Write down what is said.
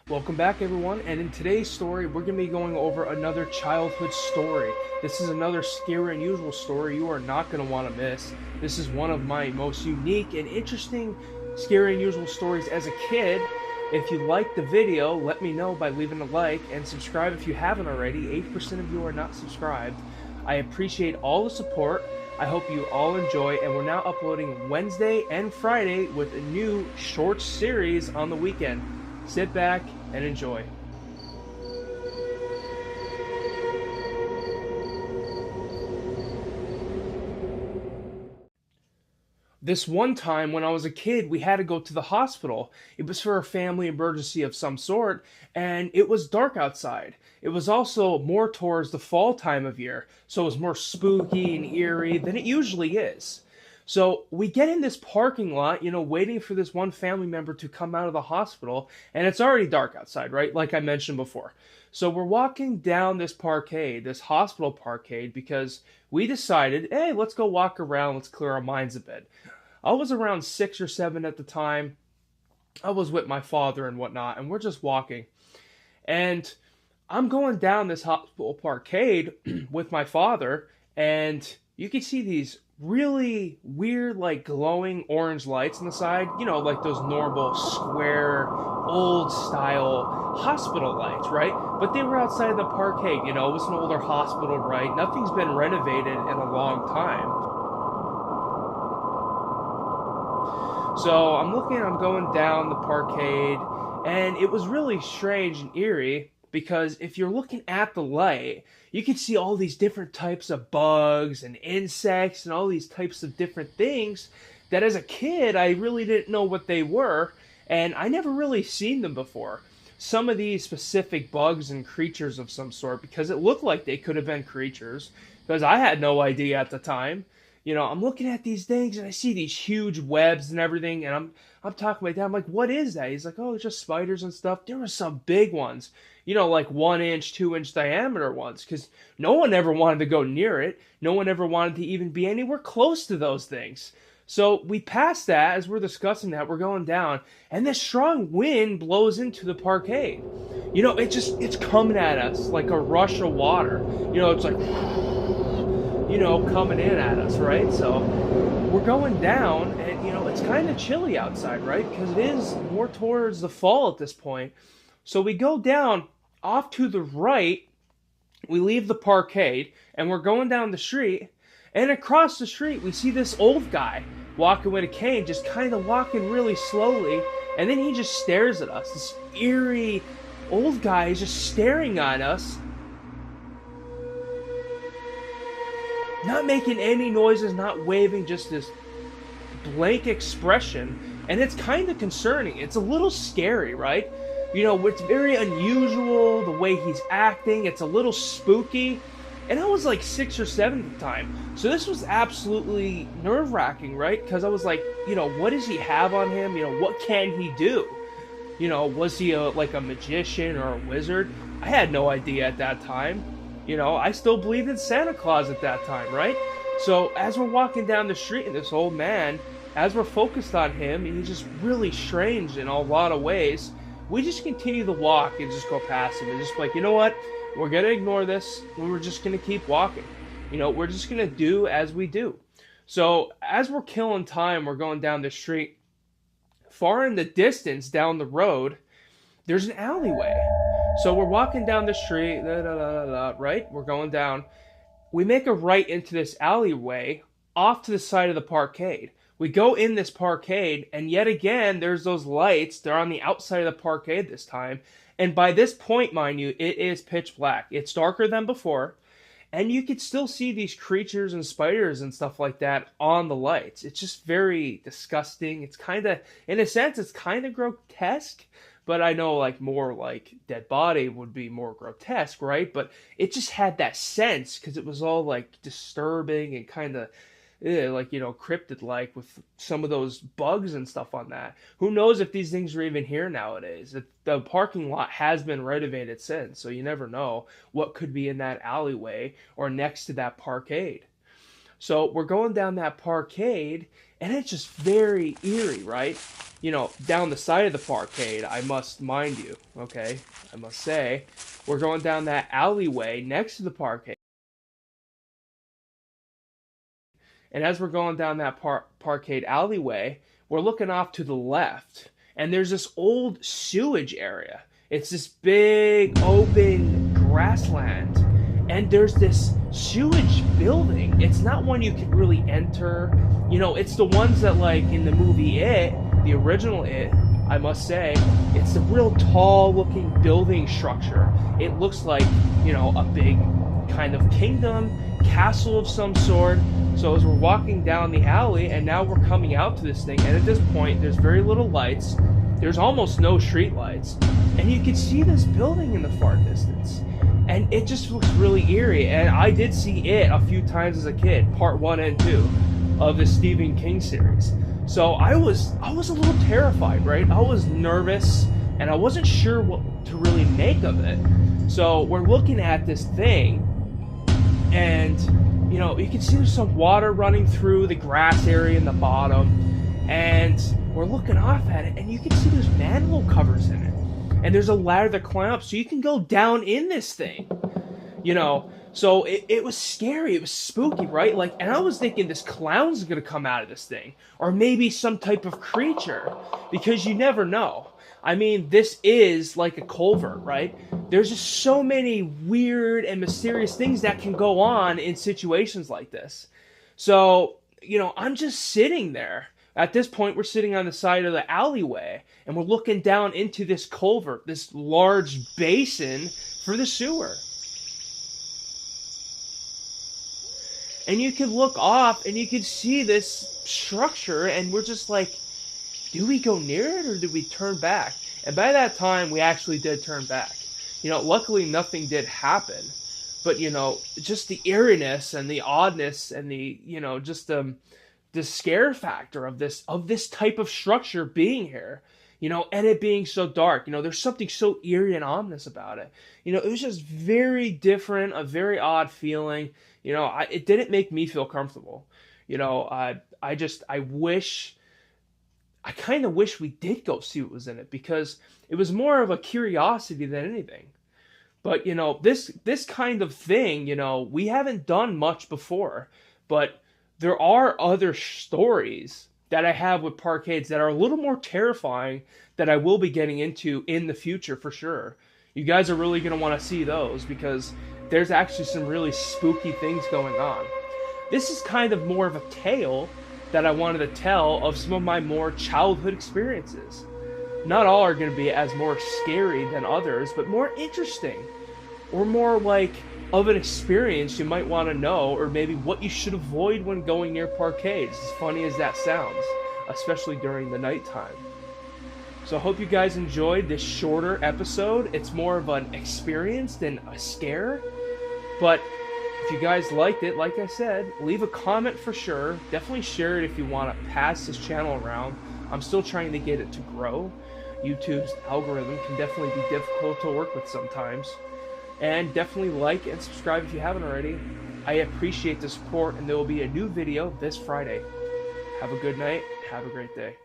Welcome back, everyone, and in today's story, we're going to be going over another childhood story. This is another scary, unusual story you are not going to want to miss. This is one of my most unique and interesting scary, unusual stories as a kid. If you liked the video, let me know by leaving a like and subscribe if you haven't already. 80% of you are not subscribed. I appreciate all the support. I hope you all enjoy, and we're now uploading Wednesday and Friday with a new short series on the weekend. Sit back and enjoy. This one time when I was a kid, we had to go to the hospital. It was for a family emergency of some sort, and it was dark outside. It was also more towards the fall time of year, so it was more spooky and eerie than it usually is. So we get in this parking lot, waiting for this one family member to come out of the hospital, and it's already dark outside, right? Like I mentioned before. So we're walking down this parkade, this hospital parkade, because we decided, hey, let's go walk around, let's clear our minds a bit. I was around 6 or 7 at the time. I was with my father and whatnot, and we're just walking. And I'm going down this hospital parkade with my father, and you can see these really weird, like glowing orange lights on the side. Like those normal square, old style hospital lights, right? But they were outside the parkade. It was an older hospital, right? Nothing's been renovated in a long time. So I'm going down the parkade, and it was really strange and eerie because if you're looking at the light, you can see all these different types of bugs and insects and all these types of different things that as a kid I really didn't know what they were, and I never really seen them before. Some of these specific bugs and creatures of some sort, because it looked like they could have been creatures, because I had no idea at the time. I'm looking at these things and I see these huge webs and everything, and I'm talking to my dad. I'm like, "What is that?" He's like, "Oh, it's just spiders and stuff." There were some big ones, like 1 inch, 2 inch diameter ones, because no one ever wanted to go near it. No one ever wanted to even be anywhere close to those things. So we passed that as we're discussing that. We're going down, and this strong wind blows into the parkade. It's coming at us like a rush of water. It's like coming in at us, right? So we're going down, and it's kind of chilly outside, right? Because it is more towards the fall at this point. So we go down off to the right, we leave the parkade, and we're going down the street, and across the street we see this old guy walking with a cane, just kind of walking really slowly, and then he just stares at us. This eerie old guy is just staring at us, not making any noises, not waving, just this blank expression. And it's kind of concerning. It's a little scary, right? It's very unusual the way he's acting. It's a little spooky. And I was like 6 or 7 at the time. So this was absolutely nerve-wracking, right? Because I was like, what does he have on him? What can he do? Was he like a magician or a wizard? I had no idea at that time. I still believed in Santa Claus at that time, right? So as we're walking down the street, and this old man, as we're focused on him, and he's just really strange in a lot of ways, we just continue to walk and just go past him and just like, you know what? We're going to ignore this, and we're just going to keep walking. We're just going to do as we do. So as we're killing time, we're going down the street. Far in the distance, down the road, there's an alleyway. So we're walking down the street, right? We're going down. We make a right into this alleyway off to the side of the parkade. We go in this parkade, and yet again, there's those lights. They're on the outside of the parkade this time. And by this point, mind you, it is pitch black. It's darker than before. And you could still see these creatures and spiders and stuff like that on the lights. It's just very disgusting. It's kind of, in a sense, it's kind of grotesque. But I know like more like Dead Body would be more grotesque, right? But it just had that sense because it was all like disturbing and kind of like, cryptid-like with some of those bugs and stuff on that. Who knows if these things are even here nowadays? The parking lot has been renovated since, so you never know what could be in that alleyway or next to that parkade. So we're going down that parkade, and it's just very eerie, right? You know, down the side of the parkade, I must mind you, okay? I must say, we're going down that alleyway next to the parkade. And as we're going down that parkade alleyway, we're looking off to the left, and there's this old sewage area. It's this big open grassland, and there's this sewage building. It's not one you can really enter. You know, it's the ones that, like in the movie It, the original It, I must say, it's a real tall looking building structure. It looks like, you know, a big kind of kingdom, castle of some sort. So as we're walking down the alley, and now we're coming out to this thing, and at this point there's very little lights. There's almost no street lights, and you can see this building in the far distance, and it just looks really eerie. And I did see It a few times as a kid, part 1 and 2 of the Stephen King series. So I was a little terrified, right? I was nervous, and I wasn't sure what to really make of it. So we're looking at this thing, and you know, you can see there's some water running through the grass area in the bottom, and we're looking off at it, and you can see there's manhole covers in it, and there's a ladder that climb up, so you can go down in this thing, you know. So it was scary, it was spooky, right? Like, and I was thinking this clown's gonna come out of this thing, or maybe some type of creature, because you never know. I mean, this is like a culvert, right? There's just so many weird and mysterious things that can go on in situations like this. So, you know, I'm just sitting there. At this point, we're sitting on the side of the alleyway, and we're looking down into this culvert, this large basin for the sewer. And you can look off, and you can see this structure, and we're just like, do we go near it, or do we turn back? And by that time, we actually did turn back. You know, luckily nothing did happen. But, you know, just the eeriness and the oddness and the, you know, just the scare factor of this type of structure being here, you know, and it being so dark. You know, there's something so eerie and ominous about it. You know, it was just very different, a very odd feeling. You know, it didn't make me feel comfortable. You know, I kind of wish we did go see what was in it, because it was more of a curiosity than anything. But, you know, this kind of thing, you know, we haven't done much before, but there are other stories that I have with parkades that are a little more terrifying that I will be getting into in the future for sure. You guys are really going to want to see those, because there's actually some really spooky things going on. This is kind of more of a tale that I wanted to tell of some of my more childhood experiences. Not all are going to be as more scary than others, but more interesting, or more like of an experience you might want to know, or maybe what you should avoid when going near parkades, as funny as that sounds, especially during the nighttime. So I hope you guys enjoyed this shorter episode. It's more of an experience than a scare, but if you guys liked it, like I said, leave a comment for sure. Definitely share it if you want to pass this channel around. I'm still trying to get it to grow. YouTube's algorithm can definitely be difficult to work with sometimes. And definitely like and subscribe if you haven't already. I appreciate the support, and there will be a new video this Friday. Have a good night. Have a great day.